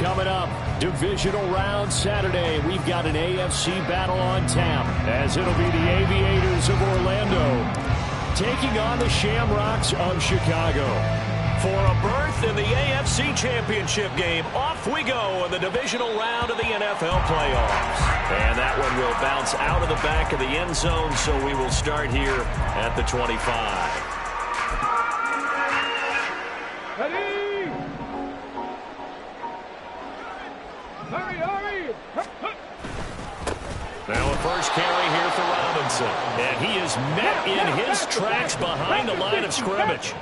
Coming up, divisional round Saturday. We've got an AFC battle on tap, as it'll be the Aviators of Orlando taking on the Shamrocks of Chicago. For a berth in the AFC Championship game, off we go in the divisional round of the NFL playoffs. And that one will bounce out of the back of the end zone, so we will start here at the 25. Now a first carry here for Robinson. And he is met in his tracks behind the line of scrimmage.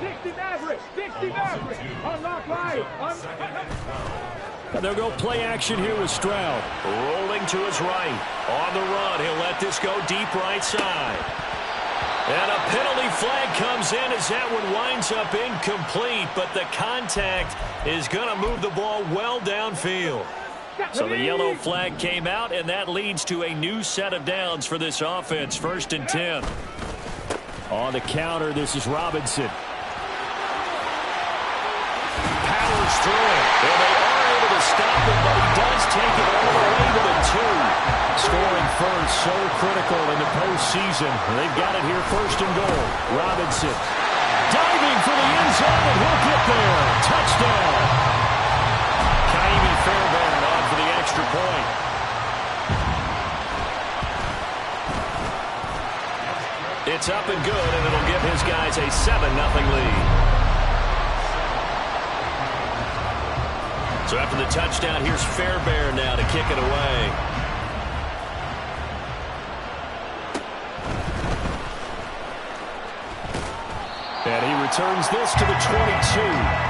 And they'll go play action here with Stroud. Rolling to his right. On the run, he'll let this go deep right side. And a penalty flag comes in as that one winds up incomplete. But the contact is going to move the ball well downfield. So the yellow flag came out, and that leads to a new set of downs for this offense. 1st and 10. On the counter, this is Robinson. Powers through it. Well, they are able to stop it, but he does take it all the way to the 2. Scoring first, so critical in the postseason. They've got it here, 1st and goal. Robinson diving for the end zone, and he'll get there. Touchdown. Fairbairn on for the extra point. It's up and good, and it'll give his guys a 7-0 lead. So after the touchdown, here's Fairbairn now to kick it away. And he returns this to the 22.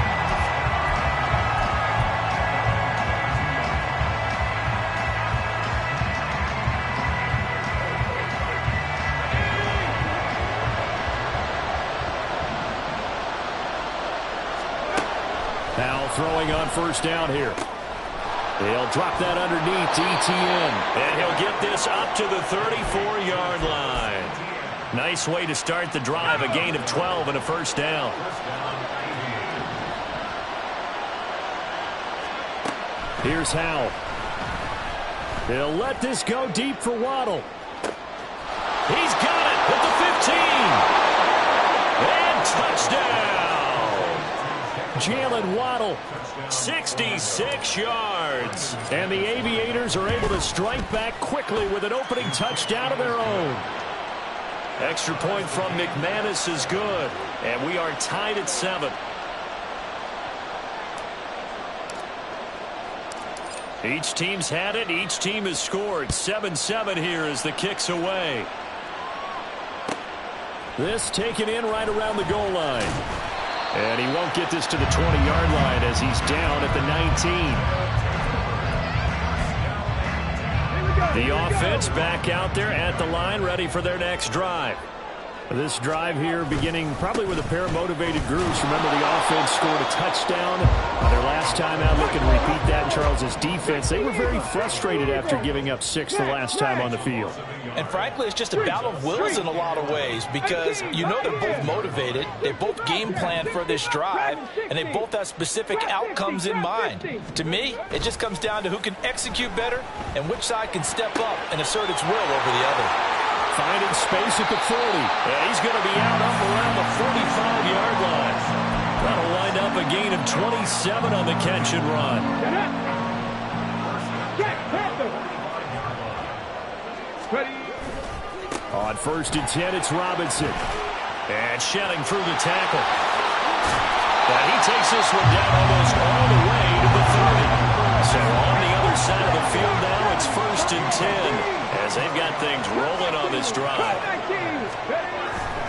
Now throwing on 1st down here. They'll drop that underneath to ETN. And he'll get this up to the 34-yard line. Nice way to start the drive. A gain of 12 and a 1st down. Here's Howell. They'll let this go deep for Waddle. He's got it at the 15. And touchdown. Jalen Waddle, 66 yards. And the Aviators are able to strike back quickly with an opening touchdown of their own. Extra point from McManus is good. And we are tied at 7. Each team's had it. Each team has scored. 7-7 here as the kick's away. This taken in right around the goal line. And he won't get this to the 20-yard line as he's down at the 19. The offense back out there at the line, ready for their next drive. This drive here beginning probably with a pair of motivated groups. Remember, the offense scored a touchdown their last time out. Looking to repeat that in Charles's defense. They were very frustrated after giving up 6 the last time on the field. And frankly, it's just a battle of wills in a lot of ways because you know they're both motivated. They both game plan for this drive, and they both have specific outcomes in mind. To me, it just comes down to who can execute better and which side can step up and assert its will over the other. Finding space at the 40. And he's going to be out up around the 45-yard line. That'll wind up a gain of 27 on the catch and run. On 1st and 10, it's Robinson. And shedding through the tackle. And he takes this one down almost all the way to the 30. So on the other side of the field now, it's 1st and 10. As they've got things rolling on this drive.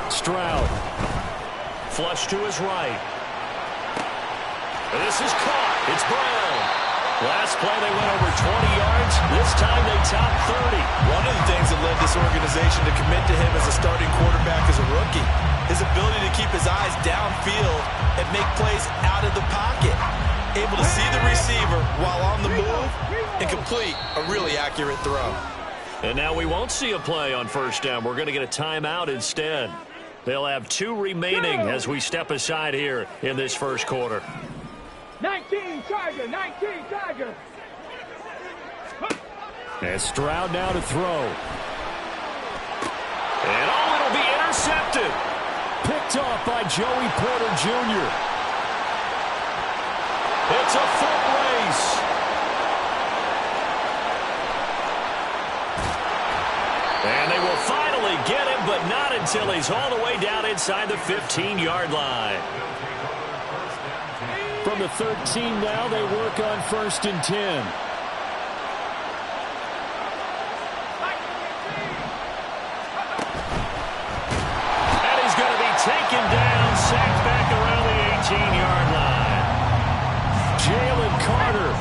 Stroud. Flush to his right. This is caught. It's Brown. Last play they went over 20 yards. This time they top 30. One of the things that led this organization to commit to him as a starting quarterback as a rookie, his ability to keep his eyes downfield and make plays out of the pocket. Able to see the receiver while on the move and complete a really accurate throw. And now we won't see a play on 1st down. We're going to get a timeout instead. They'll have 2 remaining as we step aside here in this 1st quarter. 19 Tiger, 19 Tiger. And Stroud now to throw. And it'll be intercepted. Picked off by Joey Porter Jr. It's a foot race. And they will finally get him, but not until he's all the way down inside the 15-yard line. From the 13 now, they work on 1st and 10. And he's going to be taken down, sacked back around the 18-yard line. Jalen Carter,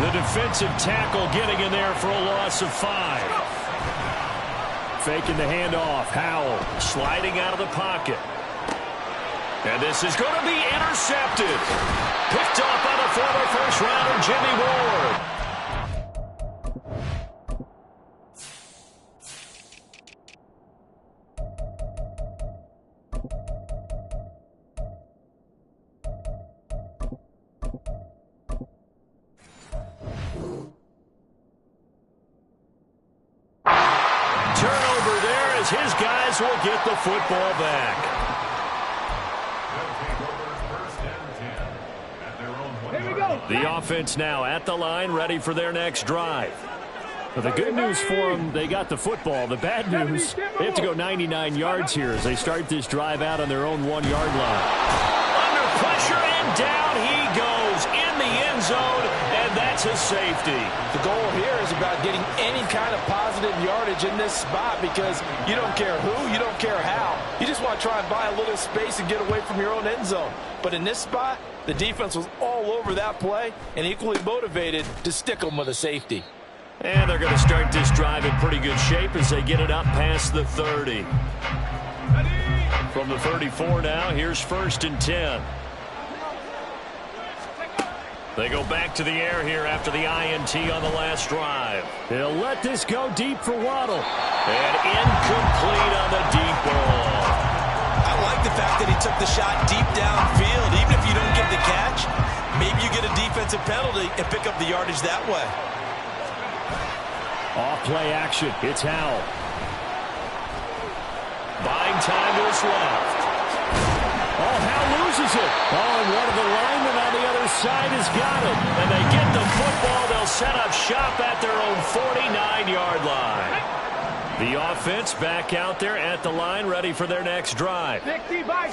The defensive tackle getting in there for a loss of 5. faking the handoff. Howell Sliding out of the pocket. And this is going to be intercepted. Picked off by the former first-rounder, Jimmy Ward. Turnover there as his guys will get the football back. The offense now at the line, ready for their next drive. Well, the good news for them, they got the football. The bad news, they have to go 99 yards here as they start this drive out on their own 1-yard line. Under pressure, and down he goes in the end zone, and that's a safety. The goal here is about getting any kind of positive yardage in this spot because you don't care who, you don't care how. You just want to try and buy a little space and get away from your own end zone. But in this spot, the defense was all over that play and equally motivated to stick them with a safety. And they're going to start this drive in pretty good shape as they get it up past the 30. From the 34 now, here's 1st and 10. They go back to the air here after the INT on the last drive. They'll let this go deep for Waddle. And incomplete on the deep ball. I like the fact that he took the shot deep downfield. Even if you don't get the catch, maybe you get a defensive penalty and pick up the yardage that way. Off play action. It's Howell. Buying time to his left. Oh, Howell loses it. Oh, and one of the linemen on the other side has got it. And they get the football. They'll set up shop at their own 49-yard line. The offense back out there at the line, ready for their next drive.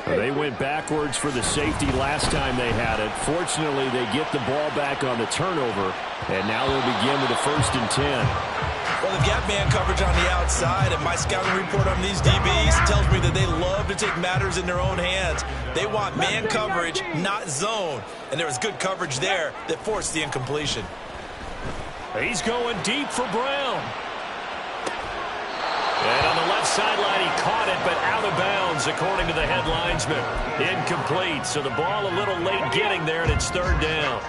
They went backwards for the safety last time they had it. Fortunately, they get the ball back on the turnover, and now they'll begin with a 1st and 10. Well, they've got man coverage on the outside, and my scouting report on these DBs tells me that they love to take matters in their own hands. They want man coverage, not zone. And there was good coverage there that forced the incompletion. He's going deep for Brown. And on the left sideline, he caught it, but out of bounds, according to the head linesman. Incomplete, so the ball a little late getting there, and it's 3rd down.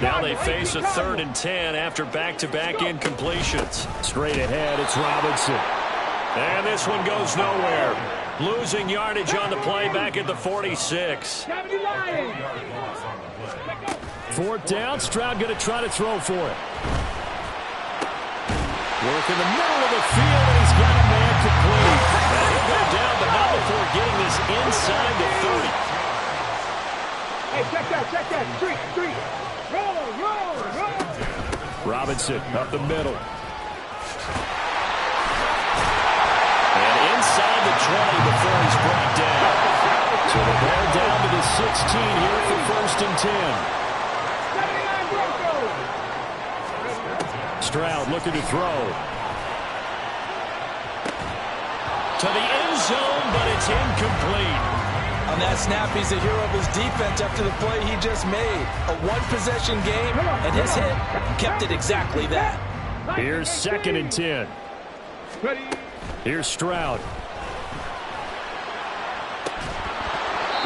Now they face a 3rd and 10 after back-to-back incompletions. Straight ahead, it's Robinson. And this one goes nowhere. Losing yardage on the play back at the 46. 4th down, Stroud going to try to throw for it. Work in the middle of the field, and he's got a man complete. And he'll go down, but not before getting this inside the 30. Hey, check that. Street. Roll. Robinson up the middle. And inside the 20 before he's brought down. So the ball down to the 16 here for 1st and 10. Stroud looking to throw. To the end zone, but it's incomplete. On that snap, he's a hero of his defense after the play he just made. A one-possession game, and his hit kept it exactly that. Here's 2nd and 10. Here's Stroud.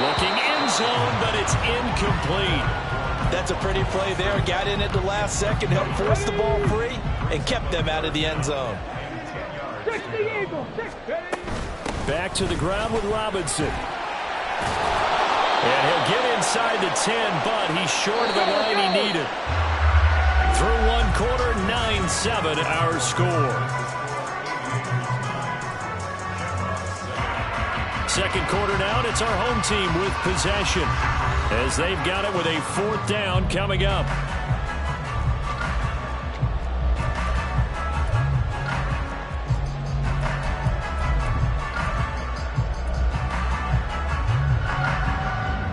Looking end zone, but it's incomplete. That's a pretty play there. Got in at the last second, helped force the ball free, and kept them out of the end zone. Back to the ground with Robinson. And he'll get inside the 10, but he's short of the line he needed. Through one quarter, 9-7 our score. Second quarter now, and it's our home team with possession as they've got it with a 4th down coming up.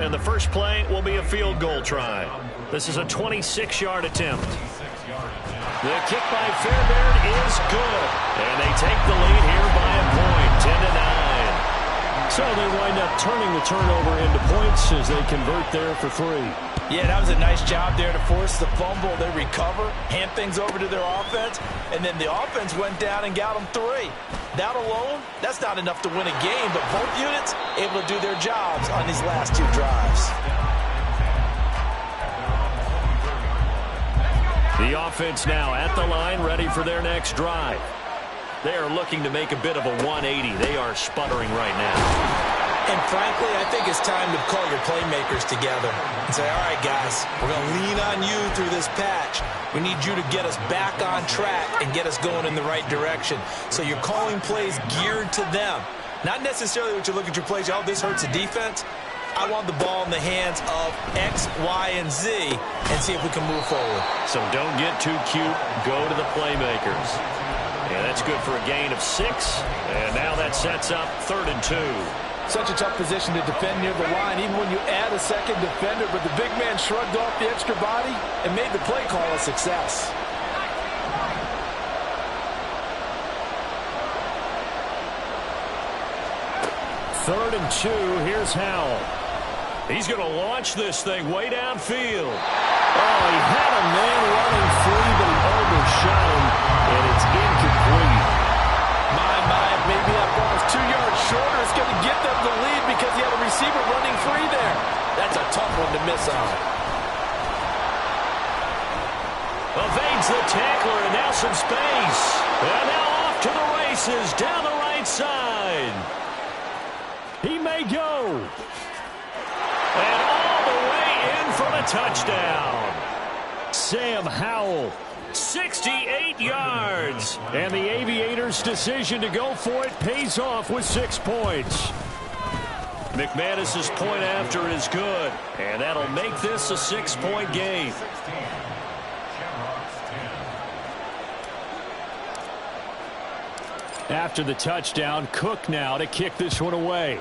And the first play will be a field goal try. This is a 26-yard attempt. The kick by Fairbairn is good. And they take the lead here by a point, 10-9. So they wind up turning the turnover into points as they convert there for 3. Yeah, that was a nice job there to force the fumble. They recover, hand things over to their offense, and then the offense went down and got them 3. That alone, that's not enough to win a game, but both units able to do their jobs on these last 2 drives. The offense now at the line, ready for their next drive. They are looking to make a bit of a 180. They are sputtering right now. And frankly, I think it's time to call your playmakers together and say, all right, guys, we're going to lean on you through this patch. We need you to get us back on track and get us going in the right direction. So you're calling plays geared to them. Not necessarily what you look at your plays, oh, this hurts the defense. I want the ball in the hands of X, Y, and Z and see if we can move forward. So don't get too cute. Go to the playmakers. Yeah, that's good for a gain of 6. And now that sets up 3rd and 2. Such a tough position to defend near the line, even when you add a second defender, but the big man shrugged off the extra body and made the play call a success. Third and 2, here's Howell. He's going to launch this thing way downfield. Oh, he had a man running free, but he overshot him, and it's incomplete. Maybe that ball's 2 yards shorter. It's going to get them the lead because he had a receiver running free there. That's a tough one to miss on. Evades the tackler, and now some space. And now off to the races down the right side. He may go. And all the way in for the touchdown. Sam Howell. 68 yards. And the Aviators' decision to go for it pays off with 6 points. McManus's point after is good. And that'll make this a 6-point game. After the touchdown, Cook now to kick this one away.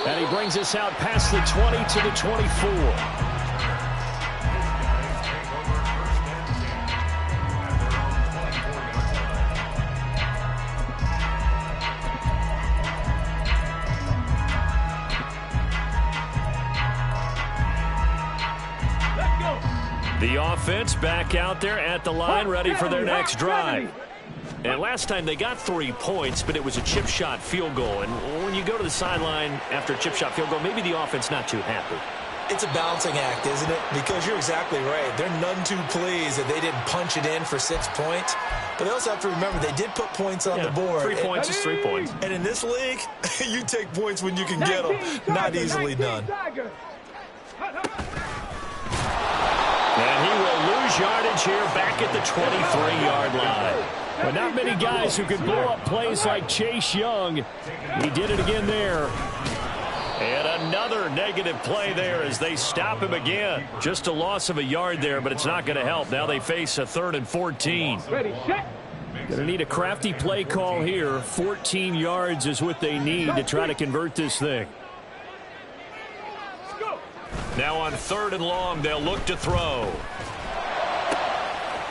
And he brings us out past the 20 to the 24. The offense back out there at the line, ready for their next drive. And last time they got 3 points, but it was a chip shot field goal. And when you go to the sideline after a chip shot field goal, maybe the offense not too happy. It's a balancing act, isn't it? Because you're exactly right. They're none too pleased that they didn't punch it in for 6 points. But they also have to remember they did put points on the board. 3 points is 3 points. And in this league, you take points when you can get them. Not easily done. And he will lose yardage here back at the 23-yard line. But not many guys who can blow up plays like Chase Young. He did it again there. And another negative play there as they stop him again. Just a loss of a yard there, but it's not going to help. Now they face a 3rd and 14. Ready, set. Going to need a crafty play call here. 14 yards is what they need to try to convert this thing. Now on 3rd and long, they'll look to throw.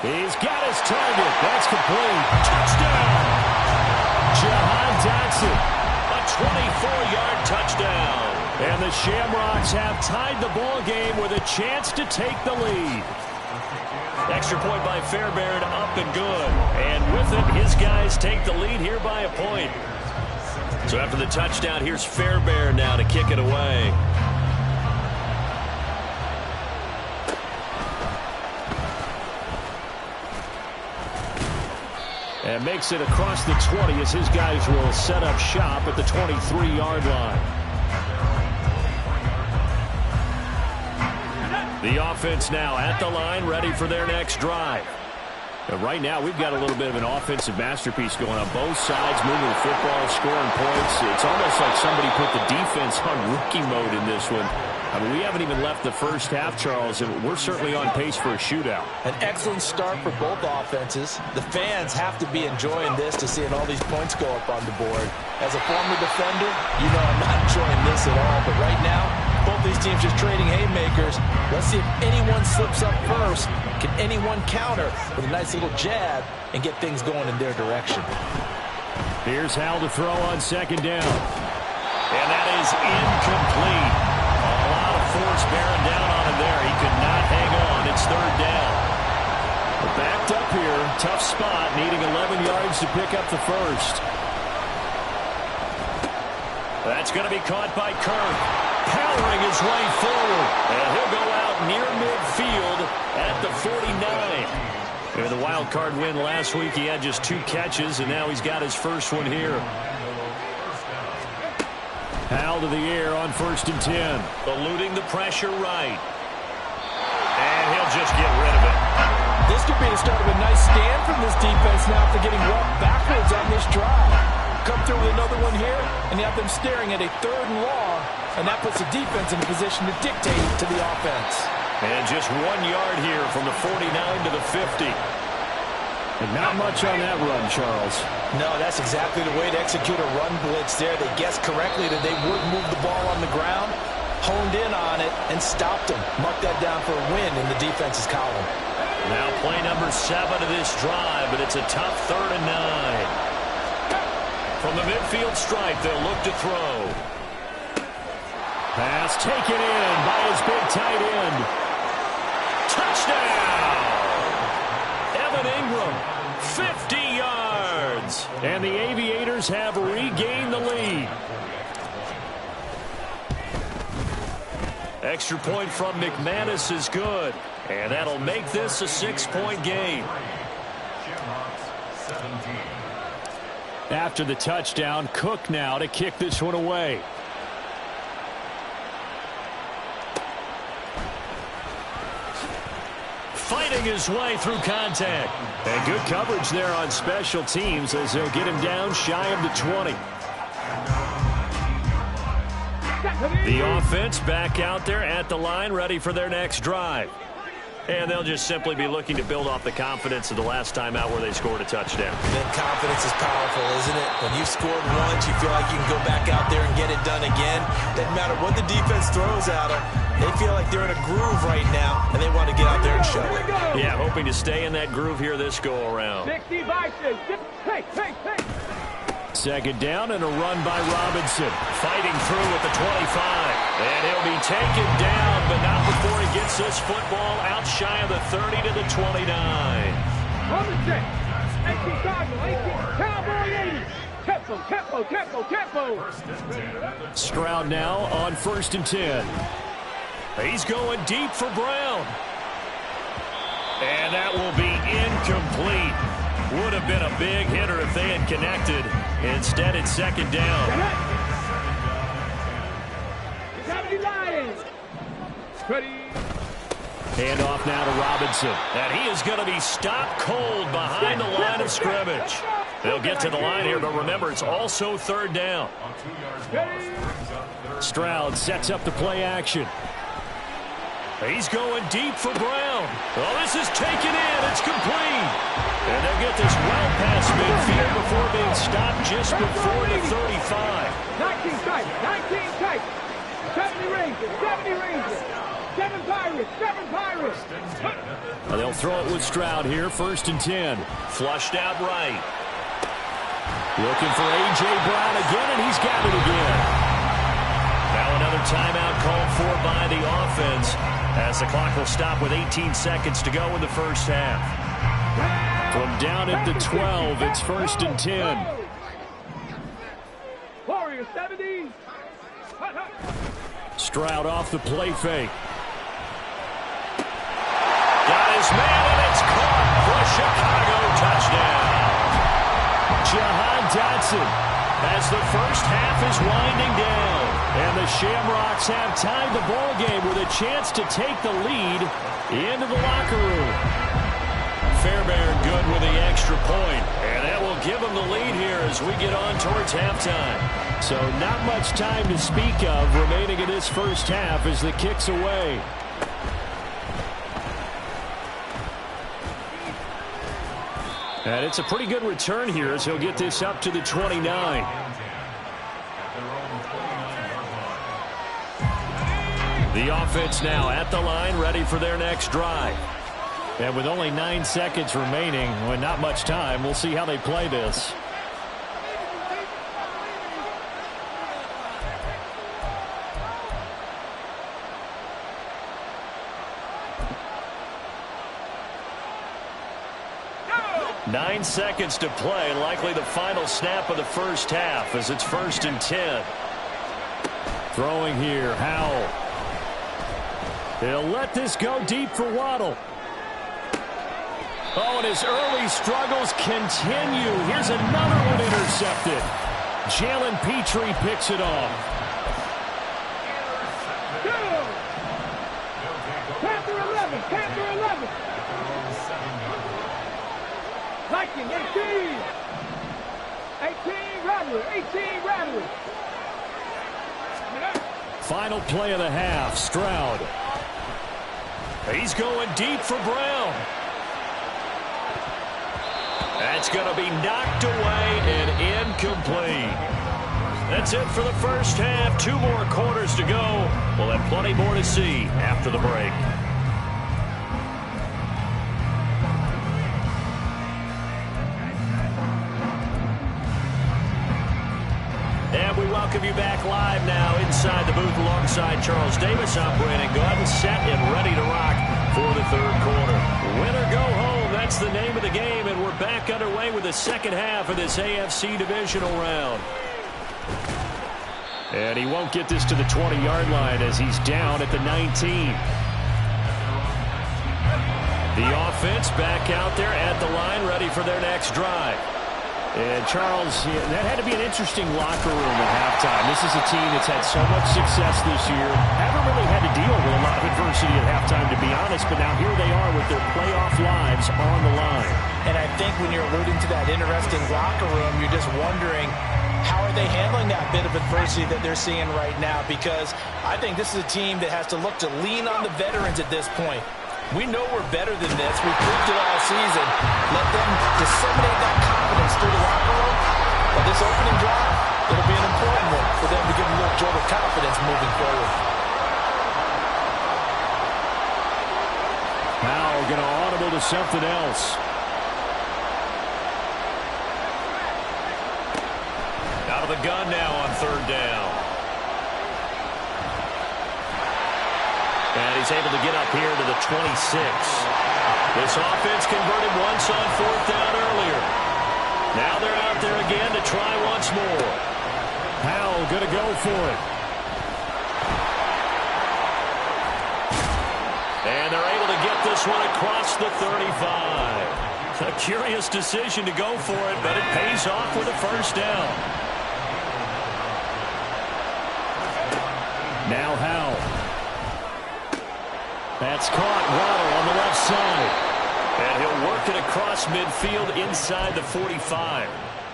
He's got his target. That's complete. Touchdown! Jahan Dotson. A 24-yard touchdown. And the Shamrocks have tied the ball game with a chance to take the lead. Extra point by Fairbairn, up and good. And with it, his guys take the lead here by a point. So after the touchdown, here's Fairbairn now to kick it away. And makes it across the 20 as his guys will set up shop at the 23-yard line. The offense now at the line, ready for their next drive. And right now, we've got a little bit of an offensive masterpiece going on both sides, moving the football, scoring points. It's almost like somebody put the defense on rookie mode in this one. I mean, we haven't even left the first half, Charles, and we're certainly on pace for a shootout. An excellent start for both offenses. The fans have to be enjoying this to seeing all these points go up on the board. As a former defender, you know I'm not enjoying this at all. But right now, both these teams just trading haymakers. Let's see if anyone slips up first. Can anyone counter with a nice little jab and get things going in their direction? Here's Hal to throw on second down. And that is incomplete. A lot of force bearing down on him there. He could not hang on. It's third down. We're backed up here. Tough spot. Needing 11 yards to pick up the first. That's going to be caught by Kirk. Powering his way forward. And he'll go out near midfield at the 49. In the wild card win last week, he had just 2 catches, and now he's got his first one here. Hal to the air on 1st and 10. Eluding the pressure right. And he'll just get rid of it. This could be the start of a nice stand from this defense now after getting walked backwards on this drive. Come through with another one here, and you have them staring at a 3rd and long, and that puts the defense in a position to dictate to the offense. And just 1 yard here from the 49 to the 50. And not much on that run, Charles. No, that's exactly the way to execute a run blitz there. They guessed correctly that they would move the ball on the ground, honed in on it, and stopped them. Mark that down for a win in the defense's column. Now play number 7 of this drive, but it's a tough 3rd and 9. From the midfield stripe, they'll look to throw. Pass taken in by his big tight end. Touchdown! Evan Ingram, 50 yards. And the Aviators have regained the lead. Extra point from McManus is good. And that'll make this a 6-point game. After the touchdown, Cook now to kick this one away. Fighting his way through contact. And good coverage there on special teams as they'll get him down shy of the 20. The offense back out there at the line, ready for their next drive. And they'll just simply be looking to build off the confidence of the last time out where they scored a touchdown. Then confidence is powerful, isn't it? When you've scored once, you feel like you can go back out there and get it done again. Doesn't matter what the defense throws at them. They feel like they're in a groove right now, and they want to get out there and show it. Yeah, hoping to stay in that groove here this go-around. 60 by 6. Hey. Second down and a run by Robinson. Fighting through at the 25. And he'll be taken down, but not before he gets this football out shy of the 30 to the 29. Robinson. 18 Cardinal, 18 Cowboy 80. Tempo. Stroud now on 1st and 10. He's going deep for Brown. And that will be incomplete. Would have been a big hitter if they had connected. Instead, it's 2nd down. Handoff now to Robinson. And he is going to be stopped cold behind the line of scrimmage. They'll get to the line here, but remember, it's also 3rd down. Stroud sets up the play action. He's going deep for Brown. Oh, this is taken in. It's complete. And they'll get this well past midfield before being stopped just before the 35. 19 tight. 70 Rangers. 7 Pirates. They'll throw it with Stroud here, 1st and 10. Flushed out right. Looking for A.J. Brown again, and he's got it again. Now another timeout called for by the offense as the clock will stop with 18 seconds to go in the first half. From down at the 12, it's 1st and 10. Warriors 70. Stroud off the play fake. Got his man, and it's caught for a Chicago touchdown. Jahan Dotson as the first half is winding down. And the Shamrocks have tied the ball game with a chance to take the lead into the locker room. Fairbairn good with the extra point, and that will give them the lead here as we get on towards halftime. So not much time to speak of remaining in this first half as the kick's away. And it's a pretty good return here as he'll get this up to the 29. The offense now at the line, ready for their next drive. And with only 9 seconds remaining, with not much time, we'll see how they play this. Nine seconds to play, likely the final snap of the first half as it's 1st and 10. Throwing here, Howell. They'll let this go deep for Waddle. Oh, and his early struggles continue. Here's another one intercepted. Jalen Petrie picks it off. Panther 11, Panther 11. Viking 18. 18 Rattler, 18 Rattler. Final play of the half, Stroud. He's going deep for Brown. That's going to be knocked away and incomplete. That's it for the first half. 2 more quarters to go. We'll have plenty more to see after the break. And we welcome you back live now inside the booth alongside Charles Davis. I'm Brandon Gaudin, set and ready to rock for the third quarter. Win or go home, that's the name of the game, and we're back underway with the second half of this AFC divisional round. And he won't get this to the 20-yard line as he's down at the 19. The offense back out there at the line, ready for their next drive. And Charles, that had to be an interesting locker room at halftime. This is a team that's had so much success this year. Haven't really had to deal with a lot of adversity at halftime, to be honest. But now here they are with their playoff lives on the line. And I think when you're alluding to that interesting locker room, you're just wondering, how are they handling that bit of adversity that they're seeing right now? Because I think this is a team that has to look to lean on the veterans at this point. We know we're better than this. We proved it all season. Let them disseminate that confidence through the locker room. But this opening drive, it'll be an important one for them to give a little jolt of confidence moving forward. Now we're going to audible to something else. Out of the gun now on third down. And he's able to get up here to the 26. This offense converted once on fourth down earlier. Now they're out there again to try once more. Howell going to go for it. And they're able to get this one across the 35. A curious decision to go for it, but it pays off with a first down. Now Howell. That's caught. Waddle on the left side. And he'll work it across midfield inside the 45.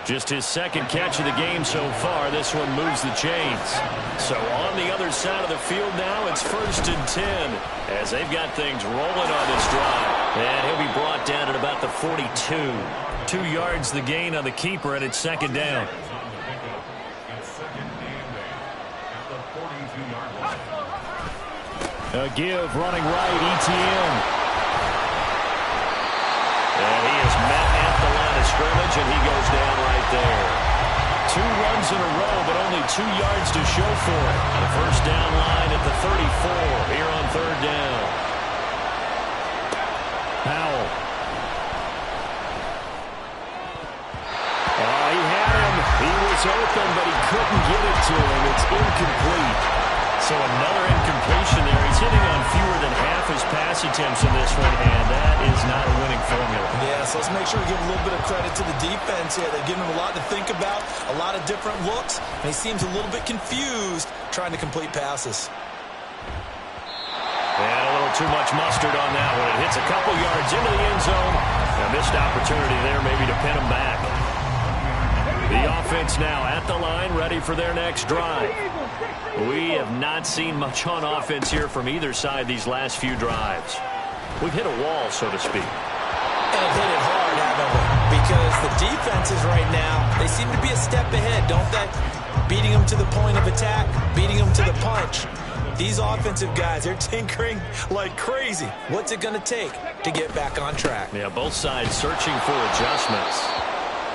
Just his second catch of the game so far. This one moves the chains. So on the other side of the field now, it's 1st and 10 as they've got things rolling on this drive. And he'll be brought down at about the 42. 2 yards the gain on the keeper, and it's second down. A give, running right, ETN. And he is met at the line of scrimmage, and he goes down right there. 2 runs in a row, but only 2 yards to show for it. The first down line at the 34 here on third down. Howell. Oh, he had him. He was open, but he couldn't get it to him. It's incomplete. So another incompletion there. He's hitting on fewer than half half his pass attempts in this one, and that is not a winning formula. Yeah, so let's make sure we give a little bit of credit to the defense here. They're giving him a lot to think about, a lot of different looks, and he seems a little bit confused trying to complete passes. And a little too much mustard on that one. It hits a couple yards into the end zone. A missed opportunity there maybe to pin him back. The offense now at the line, ready for their next drive. We have not seen much on offense here from either side these last few drives. We've hit a wall, so to speak. And hit it hard, haven't we? Because the defenses right now, they seem to be a step ahead, don't they? Beating them to the point of attack, beating them to the punch. These offensive guys, they're tinkering like crazy. What's it going to take to get back on track? Yeah, both sides searching for adjustments.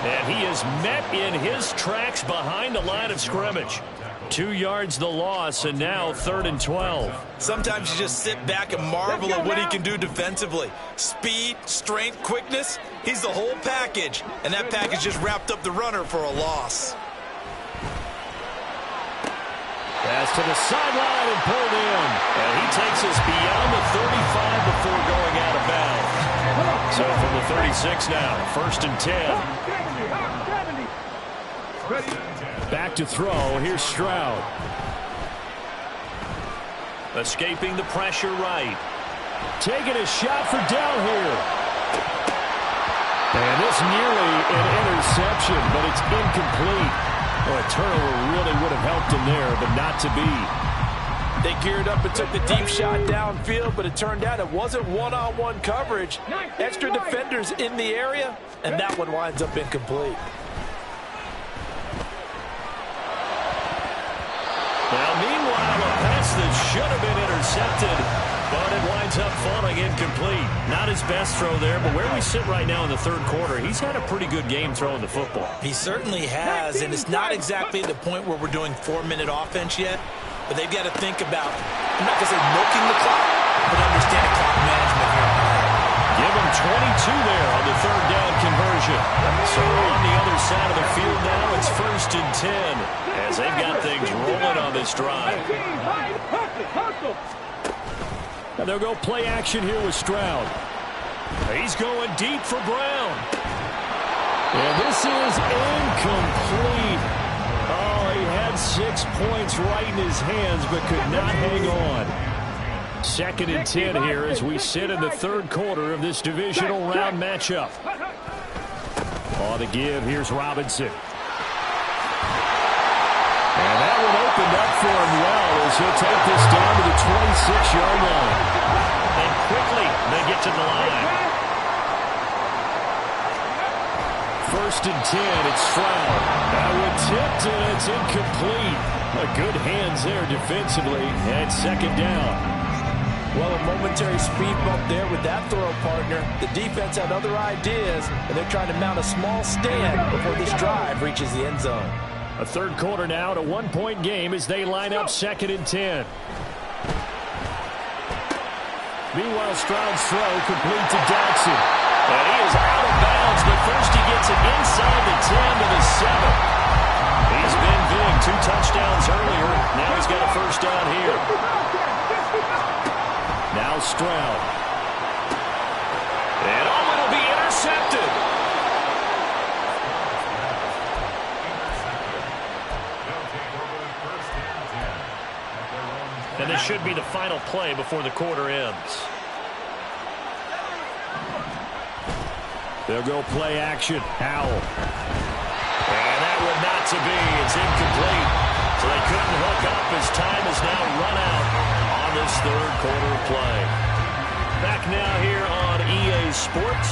And he is met in his tracks behind the line of scrimmage. 2 yards the loss, and now 3rd and 12. Sometimes you just sit back and marvel at what he can do defensively. Speed, strength, quickness, he's the whole package. And that package just wrapped up the runner for a loss. Pass to the sideline and pulled in. And he takes us beyond the 35 before going out of bounds. So from the 36 now, 1st and 10. Back to throw. Here's Stroud. Escaping the pressure right. Taking a shot for down here. And this nearly an interception, but it's incomplete. Well, a turnover really would have helped him there, but not to be. They geared up and took the deep shot downfield, but it turned out it wasn't one-on-one coverage. Extra defenders in the area, and that one winds up incomplete. Now, meanwhile, a pass that should have been intercepted, but it winds up falling incomplete. Not his best throw there, but where we sit right now in the 3rd quarter, he's had a pretty good game throwing the football. He certainly has, and it's not exactly the point where we're doing 4-minute offense yet, but they've got to think about, I'm not going to say milking the clock, but understanding clock management here. Give him 22 there on the 3rd down conversion. So on the other side of the field now, it's 1st and 10 as they've got things rolling on this drive. And they'll go play action here with Stroud. He's going deep for Brown. And this is incomplete. Oh, he had 6 points right in his hands, but could not hang on. 2nd and 10 here as we sit in the 3rd quarter of this divisional round matchup. On the give, here's Robinson. And that one opened up for him well as he'll take this down to the 26-yard line. And quickly, they get to the line. 1st and 10, it's Stroud. That one tipped, and it's incomplete. Good hands there defensively, and 2nd down. Well, a momentary speed bump there with that throw, partner. The defense had other ideas, and they're trying to mount a small stand before this drive reaches the end zone. A 3rd quarter now, at a 1-point game as they line up 2nd and 10. Meanwhile, Stroud's throw complete to Dotson. And he is out of bounds, but first he gets it inside the 10 to the 7. He's been big, 2 touchdowns earlier. Now he's got a 1st down here. Now Stroud. And it'll be intercepted. And this should be the final play before the quarter ends. They'll go play action. Howell. And that would not to be. It's incomplete. So they couldn't hook up as time is now run out on this 3rd quarter of play. Back now here on EA Sports.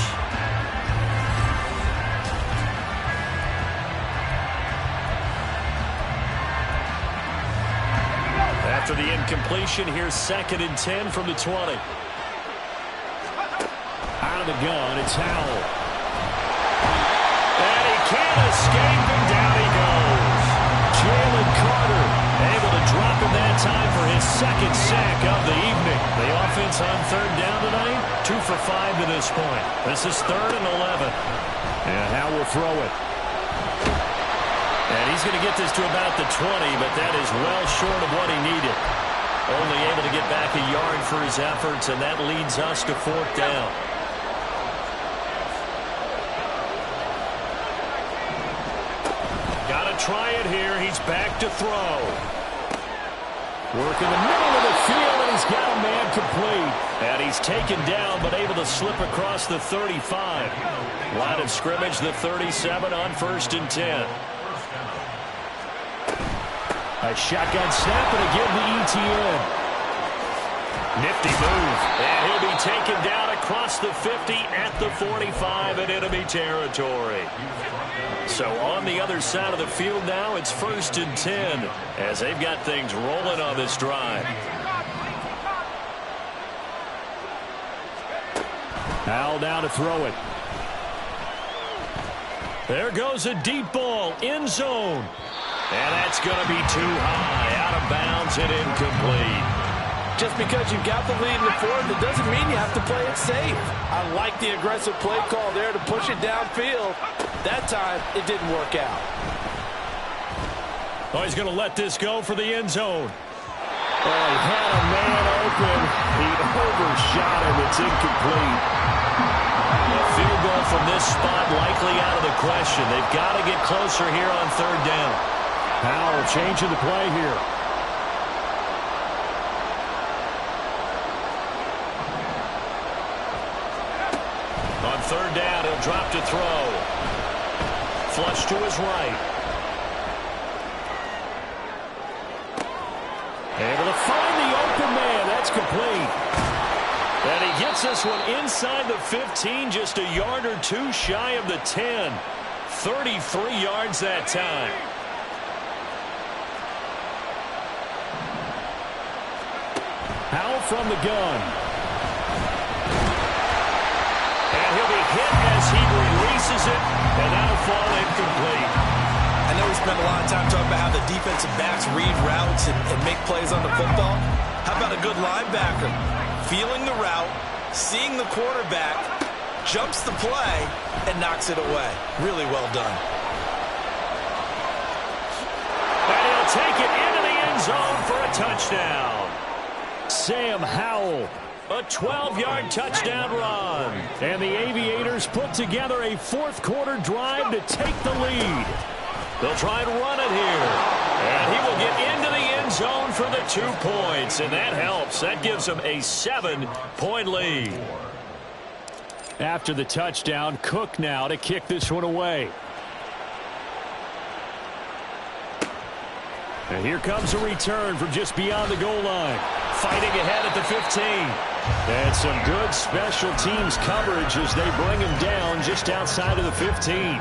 After the incompletion, here's 2nd and 10 from the 20. Out of the gun, it's Howell. And he can't escape, and down he goes. Jalen Carter able to drop him that time for his 2nd sack of the evening. The offense on 3rd down tonight, 2 for 5 to this point. This is 3rd and 11. And Howell will throw it. And he's going to get this to about the 20, but that is well short of what he needed. Only able to get back a yard for his efforts, and that leads us to 4th down. Got to try it here. He's back to throw. Work in the middle of the field, and he's got a man complete. And he's taken down, but able to slip across the 35. Line of scrimmage, the 37 on 1st and 10. A shotgun snap, and again the ETN. Nifty move. And he'll be taken down across the 50 at the 45 in enemy territory. So on the other side of the field now, it's 1st and 10 as they've got things rolling on this drive. Howell down to throw it. There goes a deep ball, end zone. And that's going to be too high, out of bounds and incomplete. Just because you've got the lead in the 4th, it doesn't mean you have to play it safe. I like the aggressive play call there to push it downfield. That time, it didn't work out. Oh, he's going to let this go for the end zone. Oh, he had a man open. He overshot him. It's incomplete. A field goal from this spot likely out of the question. They've got to get closer here on 3rd down. Howell changing the play here. On 3rd down, he'll drop to throw. Flush to his right. Able to find the open man. That's complete. And he gets this one inside the 15, just a yard or two shy of the 10. 33 yards that time. Howell from the gun. And he'll be hit as he releases it, and that'll fall incomplete. I know we spent a lot of time talking about how the defensive backs read routes and make plays on the football. How about a good linebacker? Feeling the route, seeing the quarterback, jumps the play, and knocks it away. Really well done. And he'll take it into the end zone for a touchdown. Sam Howell. A 12-yard touchdown run. And the Aviators put together a 4th quarter drive to take the lead. They'll try and run it here. And he will get into the end zone for the 2 points. And that helps. That gives them a 7-point lead. After the touchdown, Cook now to kick this one away. And here comes a return from just beyond the goal line. Fighting ahead at the 15. And some good special teams coverage as they bring him down just outside of the 15.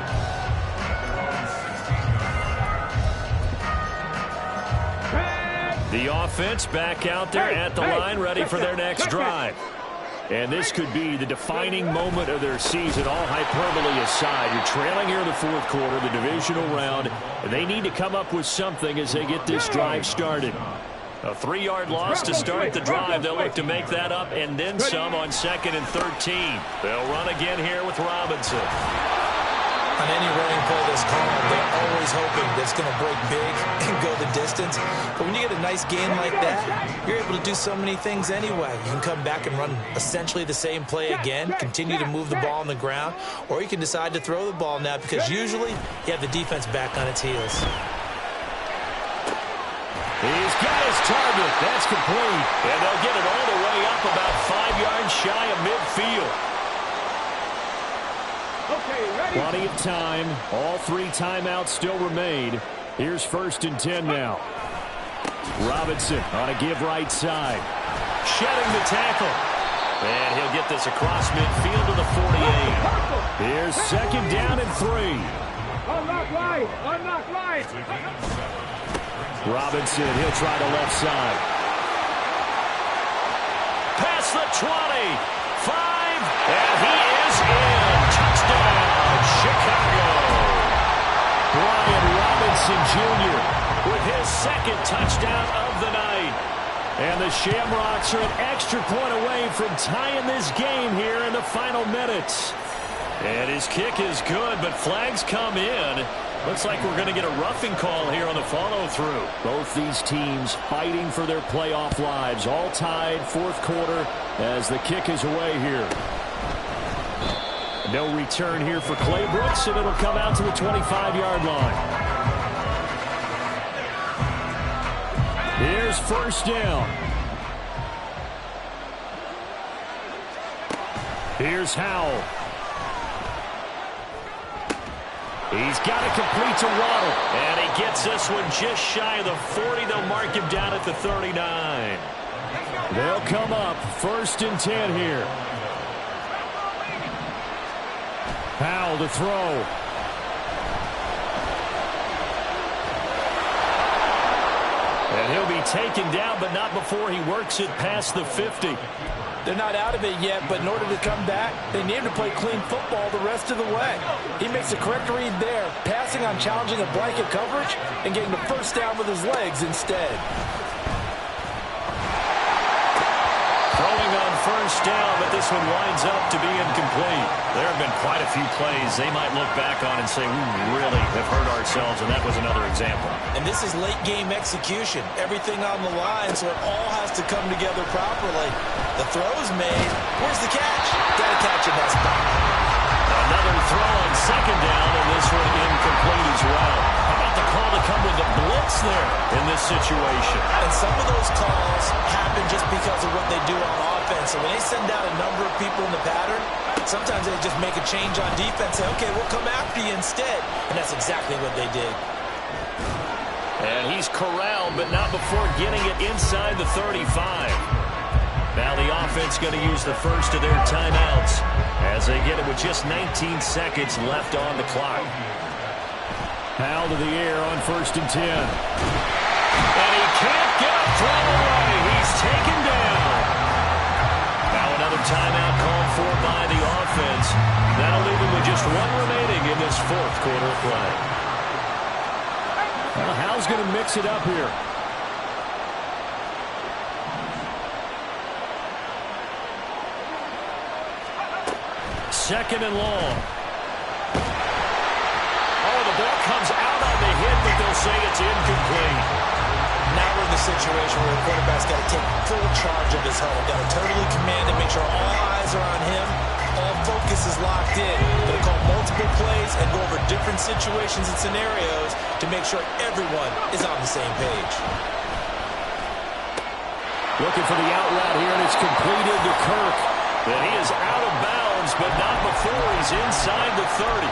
The offense back out there at the line, ready for their next drive. And this could be the defining moment of their season, all hyperbole aside. You're trailing here in the 4th quarter, the divisional round. And they need to come up with something as they get this drive started. A 3-yard loss to start the drive. They'll look to make that up and then some on 2nd and 13. They'll run again here with Robinson. On any running play that's called, they're always hoping that it's going to break big and go the distance. But when you get a nice game like that, you're able to do so many things anyway. You can come back and run essentially the same play again, continue to move the ball on the ground, or you can decide to throw the ball now because usually you have the defense back on its heels. He's got his target. That's complete. And they'll get it all the way up about 5 yards shy of midfield. Plenty of time. All 3 timeouts still remain. Here's 1st and 10 now. Robinson on a give right side. Shedding the tackle. And he'll get this across midfield to the 48. Here's 2nd down and 3. Unlock right. Unlock right. Robinson, he'll try the left side. Past the 20. 5. And he is in. Touchdown, Chicago. Brian Robinson Jr. with his 2nd touchdown of the night. And the Shamrocks are an extra point away from tying this game here in the final minutes. And his kick is good, but flags come in. Looks like we're going to get a roughing call here on the follow-through. Both these teams fighting for their playoff lives. All tied, fourth quarter, as the kick is away here. No return here for Clay Brooks, and it'll come out to the 25-yard line. Here's first down. Here's Howell. He's got to complete to Waddle. And he gets this one just shy of the 40. They'll mark him down at the 39. They'll come up first and 10 here. Howell to throw. And he'll be taken down, but not before he works it past the 50. They're not out of it yet, but in order to come back, they need to play clean football the rest of the way. He makes the correct read there, passing on challenging a blanket coverage and getting the first down with his legs instead. Throwing on first down, but this one winds up to be incomplete. There have been quite a few plays they might look back on and say, we really have hurt ourselves, and that was another example. And this is late-game execution. Everything on the line, so it all has to come together properly. The throw's made. Where's the catch? Got to catch in that spot. Another throw on second down, and this one incomplete as well. How about the call to come with the blitz there in this situation? And some of those calls happen just because of what they do on offense. So when they send out a number of people in the pattern, sometimes they just make a change on defense, say, okay, we'll come after you instead. And that's exactly what they did. And he's corralled, but not before getting it inside the 35. Now the offense going to use the first of their timeouts as they get it with just 19 seconds left on the clock. Howell to the air on first and 10. And he can't get a throw away. He's taken down. Now another timeout called for by the offense. That'll leave him with just one remaining in this fourth quarter of play. Well, Howell's going to mix it up here. Second and long. Oh, the ball comes out on the hit, but they'll say it's incomplete. Now we're in the situation where the quarterback's got to take full charge of his huddle. Got to totally command and make sure all eyes are on him. All focus is locked in. Going to call multiple plays and go over different situations and scenarios to make sure everyone is on the same page. Looking for the out route here, and it's completed to Kirk. And he is out of bounds, but not before he's inside the 30.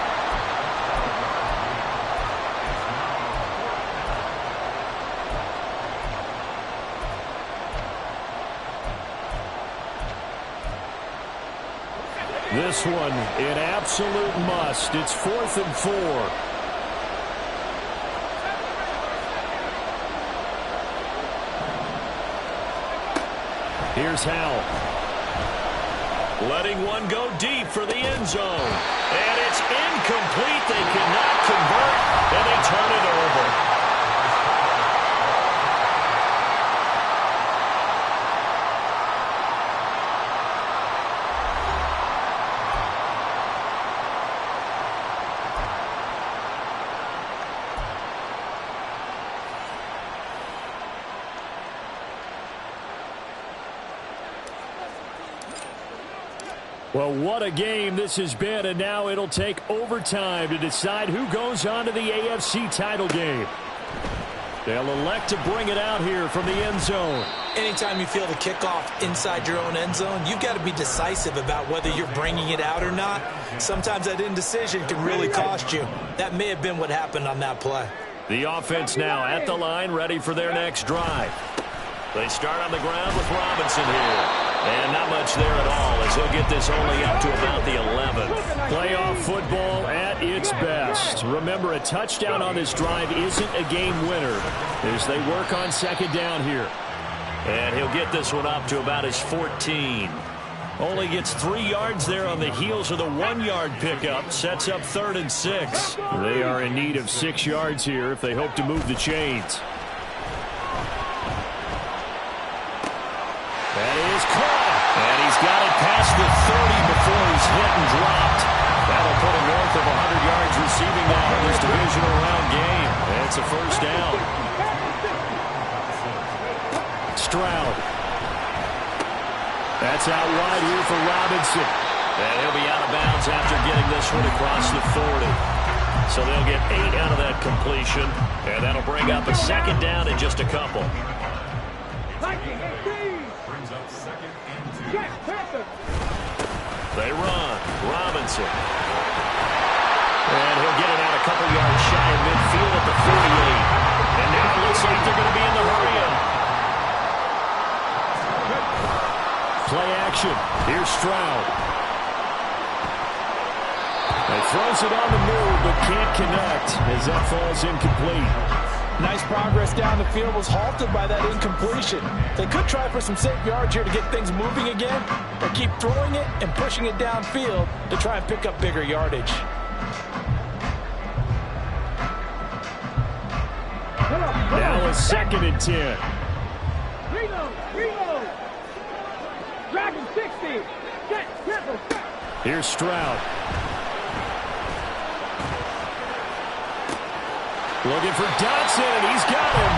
This one an absolute must. It's 4th and 4. Here's Howell. Letting one go deep for the end zone. And it's incomplete. They cannot convert, and they turn it over. Well, what a game this has been, and now it'll take overtime to decide who goes on to the AFC title game. They'll elect to bring it out here from the end zone. Anytime you feel the kickoff inside your own end zone, you've got to be decisive about whether you're bringing it out or not. Sometimes that indecision can really cost you. That may have been what happened on that play. The offense now at the line, ready for their next drive. They start on the ground with Robinson here. And not much there at all as he'll get this only up to about the 11th. Playoff football at its best. Remember, a touchdown on this drive isn't a game winner as they work on second down here. And he'll get this one up to about his 14. Only gets 3 yards there on the heels of the 1-yard pickup. Sets up 3rd and 6. They are in need of 6 yards here if they hope to move the chains. That is caught. And he's got it past the 30 before he's hit and dropped. That'll put him north of 100 yards receiving now in this divisional round. It's a first down. Stroud. That's out wide here for Robinson. And he'll be out of bounds after getting this one across the 40. So they'll get 8 out of that completion. And that'll bring up a second down in just a couple. They run. Robinson. And he'll get it out a couple yards shy of midfield at the 48. And now it looks like they're going to be in the hurry-up. Play action. Here's Stroud. He throws it on the move, but can't connect as that falls incomplete. Nice progress down the field, was halted by that incompletion. They could try for some safe yards here to get things moving again, or keep throwing it and pushing it downfield to try and pick up bigger yardage. Now a 2nd and 10. Reload. Dragon 60. Careful. Here's Stroud. Looking for Dotson, and he's got him.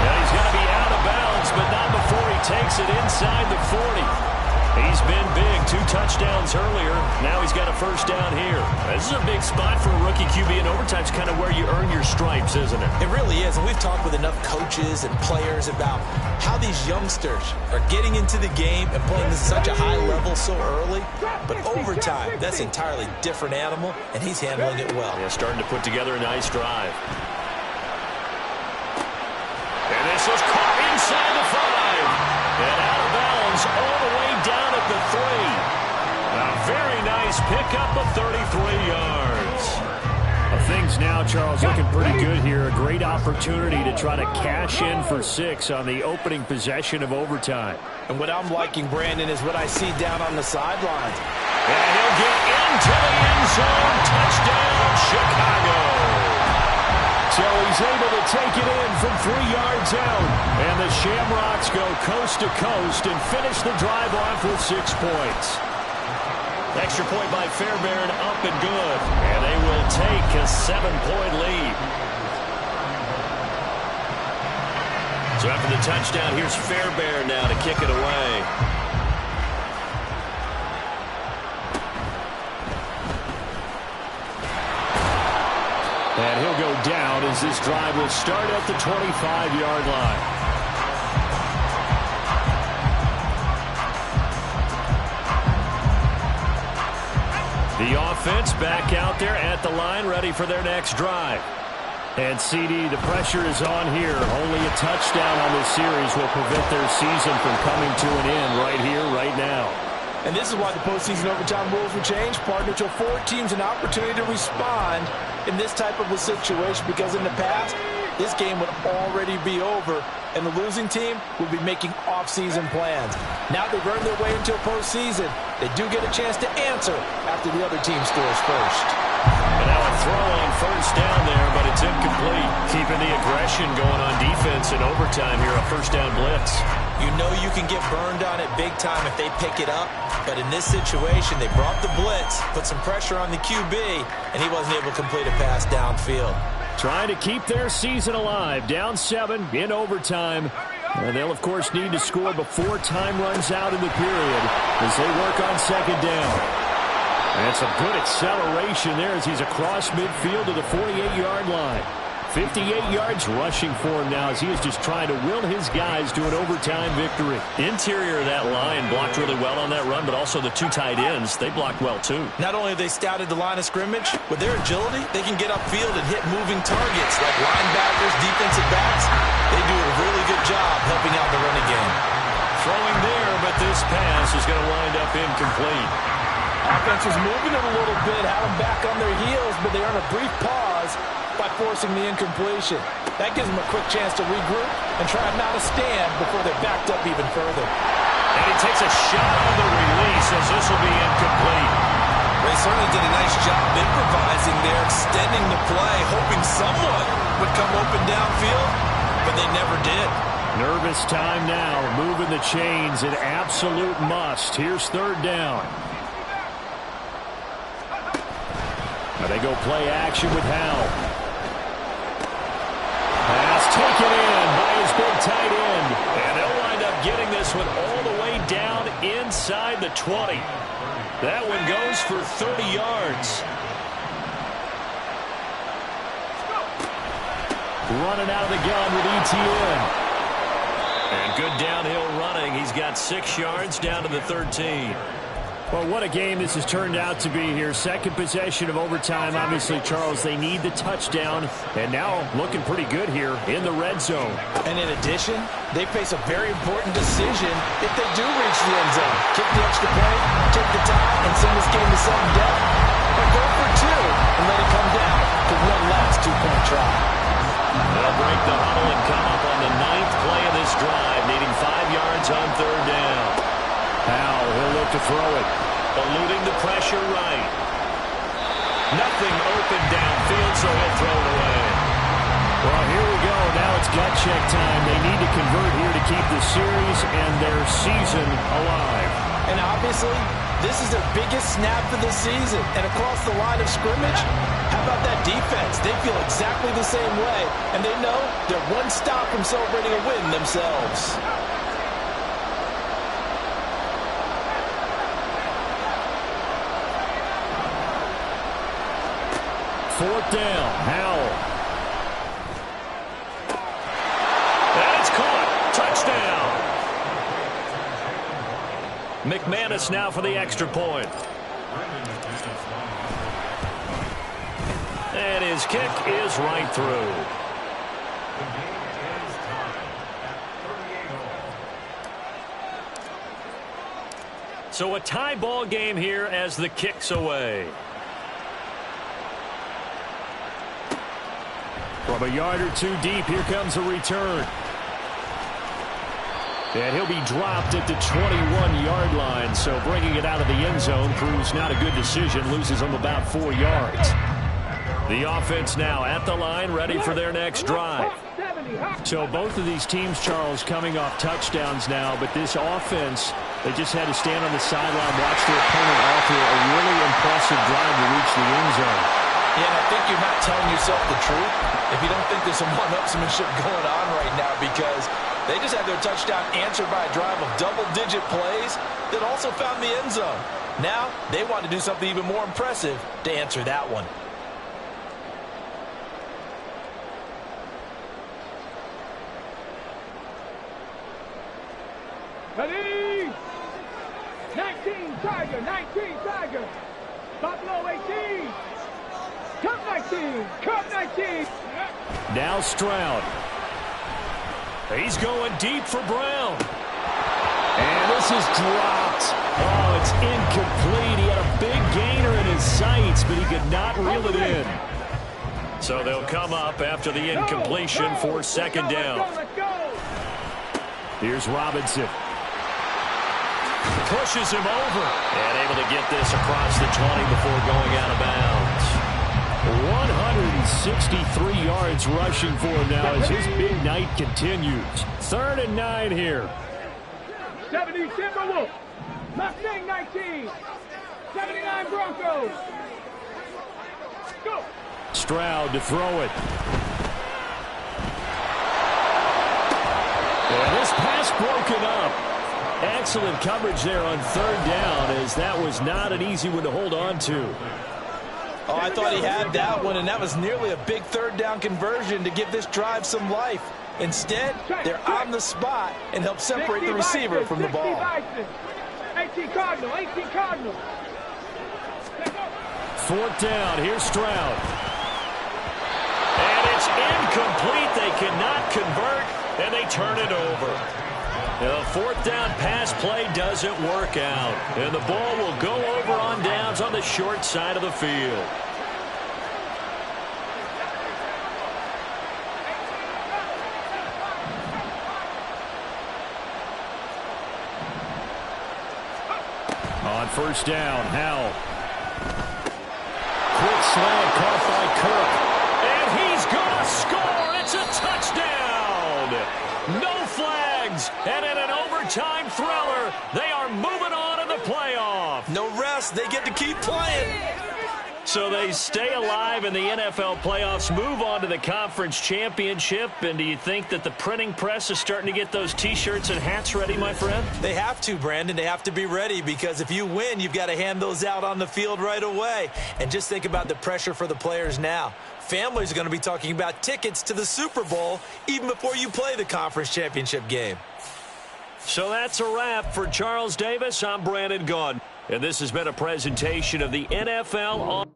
And he's going to be out of bounds, but not before he takes it inside the 40. He's been big. 2 touchdowns earlier. Now he's got a first down here. This is a big spot for a rookie QB, and overtime's kind of where you earn your stripes, isn't it? It really is, and we've talked with enough coaches and players about how these youngsters are getting into the game and playing at such a high level so early. But overtime, that's an entirely different animal, and he's handling it well. Yeah, starting to put together a nice drive. And this is caught inside the 5. And out of bounds all the way down at the 3. A very nice pickup of 33 yards. Things now, Charles, looking pretty good here. A great opportunity to try to cash in for 6 on the opening possession of overtime. And what I'm liking, Brandon, is what I see down on the sidelines. And he'll get into the end zone. Touchdown, Chicago. So he's able to take it in from 3 yards out. And the Shamrocks go coast to coast and finish the drive off with 6 points. Extra point by Fairbairn, up and good. And they will take a 7-point lead. So after the touchdown, here's Fairbairn now to kick it away. And he'll go down as this drive will start at the 25-yard line. The offense back out there at the line, ready for their next drive. And CD, the pressure is on here. Only a touchdown on this series will prevent their season from coming to an end right here, right now. And this is why the postseason overtime rules were changed, partner, to afford teams an opportunity to respond in this type of a situation, because in the past, this game would already be over, and the losing team would be making off-season plans. Now they've earned their way into a postseason. They do get a chance to answer after the other team scores first. And now a throw on first down there, but it's incomplete. Keeping the aggression going on defense in overtime here, a first down blitz. You know you can get burned on it big time if they pick it up, but in this situation, they brought the blitz, put some pressure on the QB, and he wasn't able to complete a pass downfield. Trying to keep their season alive, down 7 in overtime. And they'll, of course, need to score before time runs out in the period as they work on second down. And some good acceleration there as he's across midfield to the 48-yard line. 58 yards rushing for him now as he is just trying to will his guys to an overtime victory. Interior of that line blocked really well on that run, but also the 2 tight ends, they blocked well too. Not only have they scouted the line of scrimmage, with their agility, they can get upfield and hit moving targets like linebackers, defensive backs. They do a really good job helping out the running game. Throwing there, but this pass is going to wind up incomplete. Offense was moving it a little bit, had them back on their heels, but they earn a brief pause by forcing the incompletion. That gives them a quick chance to regroup and try not to stand before they're backed up even further. And he takes a shot on the release as this will be incomplete. They certainly did a nice job improvising there, extending the play, hoping someone would come open downfield, but they never did. Nervous time now, moving the chains, an absolute must. Here's third down. Now they go play action with Howell. taken in by his big tight end. And they'll wind up getting this one all the way down inside the 20. That one goes for 30 yards. Running out of the gun with ETN. And good downhill running. He's got 6 yards down to the 13. Well, what a game this has turned out to be here. Second possession of overtime. Obviously, Charles, they need the touchdown. And now looking pretty good here in the red zone. And in addition, they face a very important decision if they do reach the end zone. Kick the extra point, take the tie, and send this game to sudden death. Or go for 2 and let it come down to one last two-point try. They'll break the huddle and come up on the 9th play of this drive, needing 5 yards on 3rd down. Powell, he'll look to throw it. Eluding the pressure right. Nothing open downfield, so he'll throw it away. Well, here we go. Now it's gut check time. They need to convert here to keep the series and their season alive. And obviously, this is their biggest snap of the season. And across the line of scrimmage, how about that defense? They feel exactly the same way. And they know they're one stop from celebrating a win themselves. Fourth down, Howell. And it's caught. Touchdown. McManus now for the extra point. And his kick is right through. So a tie ball game here as the kick's away. From a yard or two deep, here comes a return. And he'll be dropped at the 21-yard line, so bringing it out of the end zone proves not a good decision, loses him about 4 yards. The offense now at the line, ready for their next drive. So both of these teams, Charles, coming off touchdowns now, but this offense, they just had to stand on the sideline, watch their opponent offer a really impressive drive to reach the end zone. Yeah, and I think you're not telling yourself the truth if you don't think there's some one-upsmanship going on right now, because they just had their touchdown answered by a drive of double-digit plays that also found the end zone. Now they want to do something even more impressive to answer that one. Ready? 19 Tiger, 19 Tiger. Buffalo 18. Cup 19, Cup 19. Now Stroud. He's going deep for Brown. And this is dropped. Oh, it's incomplete. He had a big gainer in his sights, but he could not reel it in. So they'll come up after the incompletion for 2nd down. Let's go. Here's Robinson. Pushes him over. And able to get this across the 20 before going out of bounds. 163 yards rushing for him now as his big night continues. 3rd and 9 here. 70 Timberwolves. Mustang 19. 79 Broncos. Go. Stroud to throw it. And this pass broken up. Excellent coverage there on 3rd down, as that was not an easy one to hold on to. Oh, I thought he had that one, and that was nearly a big 3rd down conversion to give this drive some life. Instead, they're on the spot and help separate the receiver from the ball. 18 Cardinal, 18 Cardinal. 4th down, here's Stroud. And it's incomplete. They cannot convert, and they turn it over. The 4th down pass play doesn't work out. And the ball will go over on downs on the short side of the field. On 1st down, Howell. Quick slant caught by Kirk. And he's going to score. It's a touchdown. No flags. And in an overtime thriller, they are moving on in the playoff. No rest. They get to keep playing. So they stay alive in the NFL playoffs, move on to the conference championship. And do you think that the printing press is starting to get those T-shirts and hats ready, my friend? They have to, Brandon. They have to be ready because if you win, you've got to hand those out on the field right away. And just think about the pressure for the players now. Families are going to be talking about tickets to the Super Bowl even before you play the conference championship game. So that's a wrap for Charles Davis. I'm Brandon Gaudin. And this has been a presentation of the NFL on